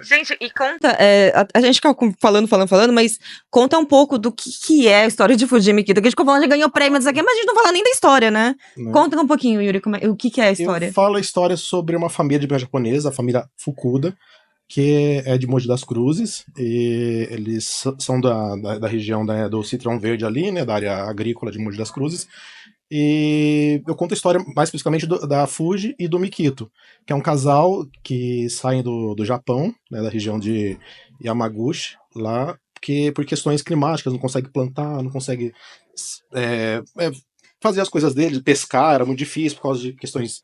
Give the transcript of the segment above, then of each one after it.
Gente, e conta, a gente fica falando, mas conta um pouco do que é a história de Fujimi Kito, que a gente ficou falando, já ganhou prêmio, mas a gente não fala nem da história, né? Conta um pouquinho, Yuri, o que é a história. Eu falo a história sobre uma família de imagem japonesa, a família Fukuda, que é de Mogi das Cruzes, e eles são da região do Citrão Verde ali, né, da área agrícola de Mogi das Cruzes, e eu conto a história mais especificamente da Fuji e do Mikito, que é um casal que saem do Japão, né, da região de Yamaguchi, lá, que por questões climáticas não consegue plantar, não consegue fazer as coisas deles, pescar era muito difícil por causa de questões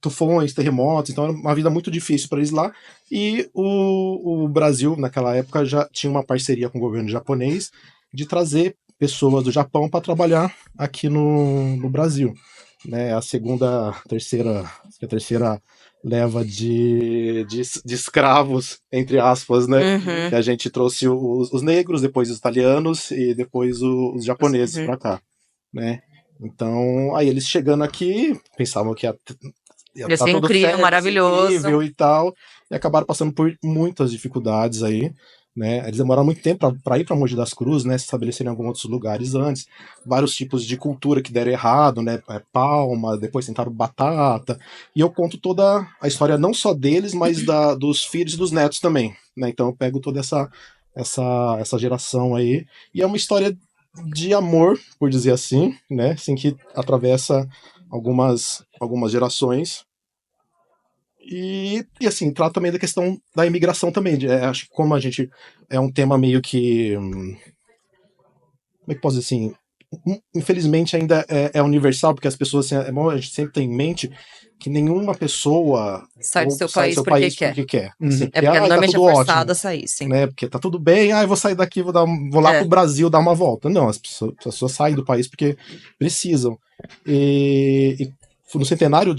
tufões, terremotos, então era uma vida muito difícil para eles lá. E o Brasil, naquela época, já tinha uma parceria com o governo japonês de trazer pessoas do Japão para trabalhar aqui no Brasil. Né, a terceira leva de escravos, entre aspas, né? Uhum. Que a gente trouxe os negros, depois os italianos e depois os japoneses para cá, né? Então, aí eles chegando aqui, pensavam que ia tá tudo incrível, certo, maravilhoso. incrível e tal, e acabaram passando por muitas dificuldades aí, né? Eles demoraram muito tempo para ir para Mogi das Cruzes, né? Se estabelecerem em alguns outros lugares antes. Vários tipos de cultura que deram errado, né? Palma, depois tentaram batata. E eu conto toda a história não só deles, mas dos filhos e dos netos também, né? Então eu pego toda essa geração aí. E é uma história de amor, por dizer assim, né? Assim que atravessa algumas gerações. E assim, trata também da questão da imigração também. Acho que como a gente é um tema meio que. Como é que posso dizer assim? Infelizmente ainda é universal, porque as pessoas, assim, é bom a gente sempre ter em mente que nenhuma pessoa sai do seu país porque quer. Uhum. Assim, porque tá normalmente tudo é forçado ótimo, a sair, sim. né? Porque tá tudo bem, eu vou sair daqui, vou lá pro Brasil dar uma volta. Não, as pessoas saem do país porque precisam. E no centenário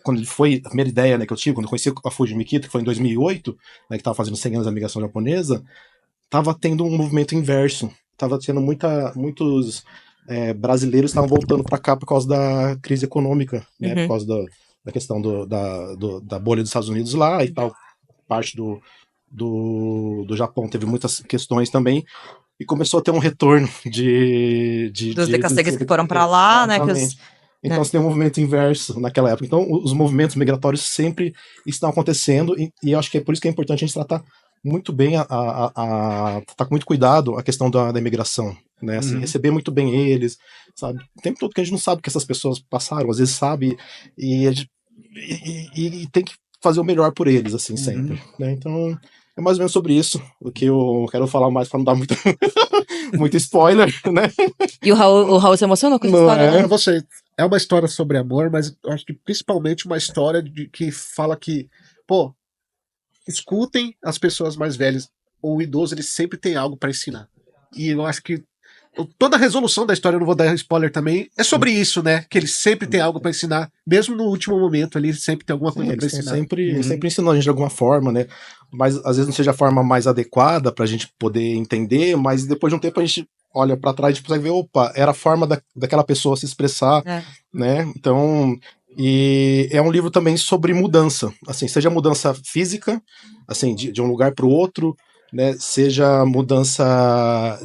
quando foi a primeira ideia, né, que eu tive, quando eu conheci a Fuji Mikito, que foi em 2008, né, que tava fazendo 100 anos da migração japonesa, tava tendo um movimento inverso. Tava tendo muitos brasileiros estavam voltando para cá por causa da crise econômica, né, por causa da questão da bolha dos Estados Unidos lá e tal. Parte do Japão teve muitas questões também, e começou a ter um retorno dos decassegues que foram para lá, né? Então você tem um movimento inverso naquela época. Então os movimentos migratórios sempre estão acontecendo, e eu acho que é por isso que é importante a gente tratar muito bem, tratar com muito cuidado a questão da imigração, né? Assim, receber muito bem eles, sabe? O tempo todo que a gente não sabe o que essas pessoas passaram, às vezes sabe, e tem que fazer o melhor por eles, assim, sempre, né? Então é mais ou menos sobre isso o que eu quero falar mais para não dar muito spoiler, né? E o Raul se emocionou com essa história, né? Você, é uma história sobre amor, mas eu acho que principalmente uma história que fala que, pô, escutem as pessoas mais velhas. O idoso, ele sempre tem algo para ensinar. E eu acho que toda a resolução da história, eu não vou dar spoiler também, é sobre isso, né? Que ele sempre tem algo para ensinar, mesmo no último momento ali, ele sempre tem alguma coisa para ensinar. Sempre ensinou a gente de alguma forma, né? Mas às vezes não seja a forma mais adequada pra gente poder entender, mas depois de um tempo a gente olha para trás e consegue ver, opa, era a forma daquela pessoa se expressar, né? Então, e é um livro também sobre mudança, assim, seja mudança física, assim, de um lugar para o outro, né? Seja mudança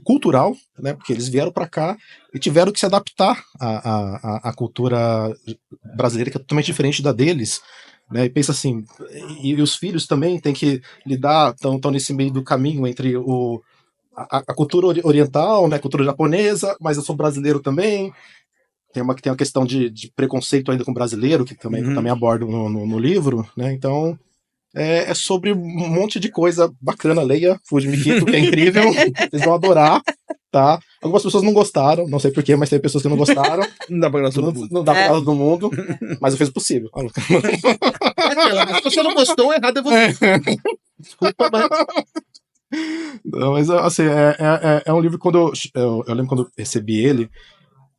cultural, né? Porque eles vieram para cá e tiveram que se adaptar à cultura brasileira, que é totalmente diferente da deles. Né, e pensa assim, e os filhos também têm que lidar, estão nesse meio do caminho entre a cultura oriental, né, a cultura japonesa, mas eu sou brasileiro também. Tem uma questão de preconceito ainda com brasileiro, que também, eu também abordo no livro, né? Então é sobre um monte de coisa bacana. Leia Fuji Mikito, que é incrível, vocês vão adorar. Tá? Algumas pessoas não gostaram, não sei porquê, mas tem pessoas que não gostaram. Não dá pra agradar todo mundo. Não dá pra agradar todo mundo, mas eu fiz o possível. Se você não gostou, errado é você. Desculpa, mas. Não, mas assim, é um livro que quando eu lembro quando eu recebi ele,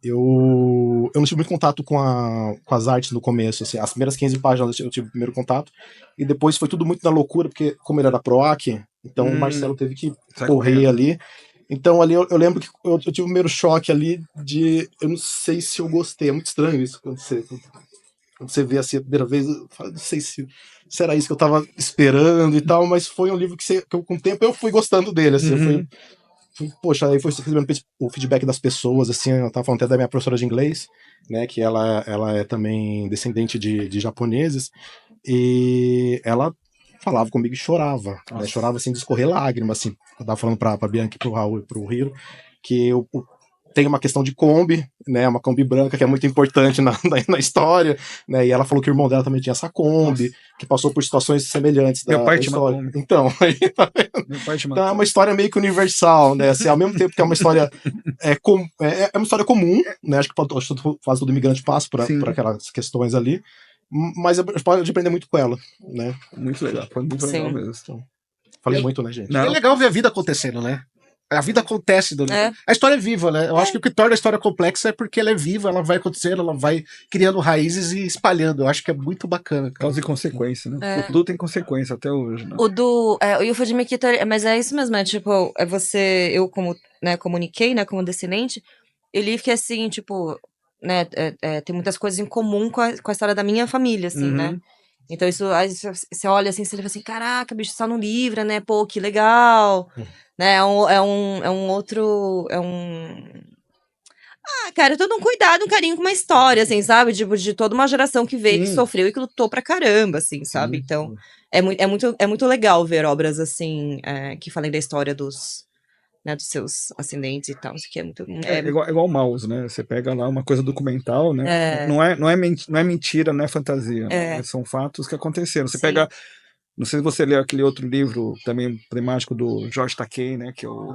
eu não tive muito contato com as artes no começo. Assim, as primeiras 15 páginas eu tive o primeiro contato, e depois foi tudo muito na loucura, porque como ele era PROAC, então o Marcelo teve que correr ali. Então ali eu lembro que eu tive o primeiro choque ali eu não sei se eu gostei, é muito estranho isso acontecer. você vê assim a primeira vez, eu falo, não sei se era isso que eu tava esperando e tal, mas foi um livro que eu, com o tempo eu fui gostando dele, assim, poxa, aí foi recebendo o feedback das pessoas, assim, eu tava falando até da minha professora de inglês, né, que ela é também descendente de japoneses, e ela falava comigo e chorava, né, chorava assim, de escorrer lágrimas, assim, eu tava falando pra Bianca, pro Raul e pro Hiro, que tem uma questão de Kombi, né, uma Kombi branca que é muito importante na história, né, e ela falou que o irmão dela também tinha essa Kombi, que passou por situações semelhantes Meu pai da tinha história. uma Kombi. Então, Meu pai tinha uma então é uma história meio que universal, né, assim, ao mesmo tempo que é uma história é uma história comum, né, acho que quase todo imigrante passa por aquelas questões ali, mas a gente pode aprender muito com ela, né. Muito legal, foi muito legal mesmo. Então, falei muito, né, gente? Não. É legal ver a vida acontecendo, né? A vida acontece. A história é viva, né? Eu acho que o que torna a história complexa é porque ela é viva, ela vai acontecendo, ela vai criando raízes e espalhando. Eu acho que é muito bacana. Cara. Causa e consequência, né? Tudo tem consequência até hoje, né? O Yufa de Mikito, mas é isso mesmo, é tipo, eu como, né, comuniquei, né, como descendente, ele fica assim, tipo, né, tem muitas coisas em comum com a história da minha família, assim, né? Então isso, aí você olha assim, você fala assim, caraca, bicho, só no livro, né, pô, que legal, né, cara, é todo um cuidado, um carinho com uma história, assim, sabe? De toda uma geração que veio, que sofreu e que lutou pra caramba, assim, sabe? Então, é muito legal ver obras, assim, que falem da história dos seus ascendentes e tal, isso que é muito... igual o Mouse, né? Você pega lá uma coisa documental, né? Não é mentira, não é fantasia. Né? São fatos que aconteceram. Você pega... Não sei se você leu aquele outro livro também emblemático do George Takei, né? Que é o...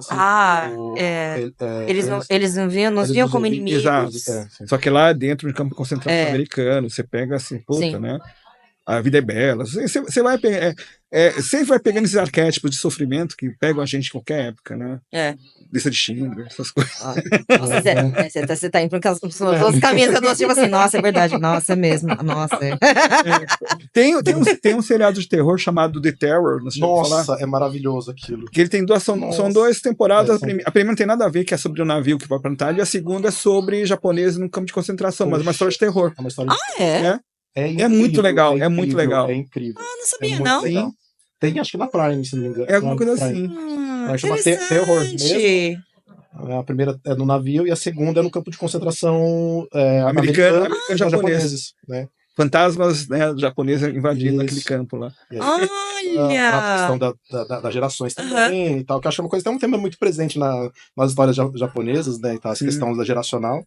Eles não nos viam como inimigos. Exato. Só que lá dentro do campo de concentração americano, você pega assim, puta, né? A vida é bela. Você vai pegar... sempre vai pegando esses arquétipos de sofrimento que pegam a gente em qualquer época, né? Lista de Schindler, essas coisas. Você tá indo para os caminhos que eu tô tipo assim, nossa, é verdade, nossa, é mesmo, nossa. Tem um seriado de terror chamado The Terror, não sei Nossa, falar. é maravilhoso aquilo. Que ele tem são 2 temporadas. A primeira não tem nada a ver, que é sobre o navio que vai pra Antália, e a segunda é sobre japoneses num campo de concentração, mas uma história de terror. É uma história É muito legal, é muito legal. É incrível. Não sabia, não. Legal. Tem, acho que na Prime, se não me engano. É alguma coisa assim. Chama Terror mesmo. A primeira é no navio e a segunda é no campo de concentração americano e japoneses, né? Fantasmas, né, japoneses invadindo aquele campo lá. Olha! A questão das gerações também e tal, que eu acho uma coisa que é um tema muito presente nas histórias japonesas, né? E tal, essa questão da geracional.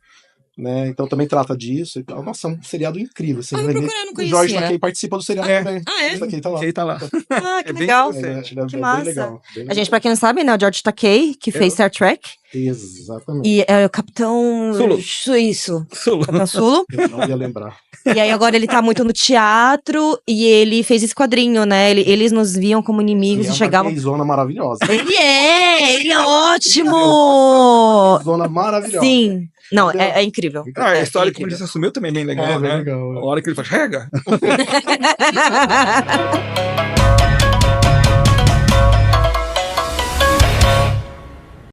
Né? Então também trata disso e tal. Nossa, é um seriado incrível. Assim, o Jorge Takei participa do seriado também. O Takei tá lá. Ele tá lá. Que legal. Que massa. bem legal. A gente, pra quem não sabe, né, o George Takei, que fez Star Trek. Exatamente. E é o Capitão Sulu. Isso. Capitão Sulu. Eu não ia lembrar. E aí agora ele tá muito no teatro e ele fez esse quadrinho, né? Eles nos viam como inimigos e chegavam. É uma zona maravilhosa. Ele é ótimo! Zona maravilhosa. Sim. Não, é incrível. A história que ele se assumiu também é bem legal, né? Legal. A hora que ele faz, chega!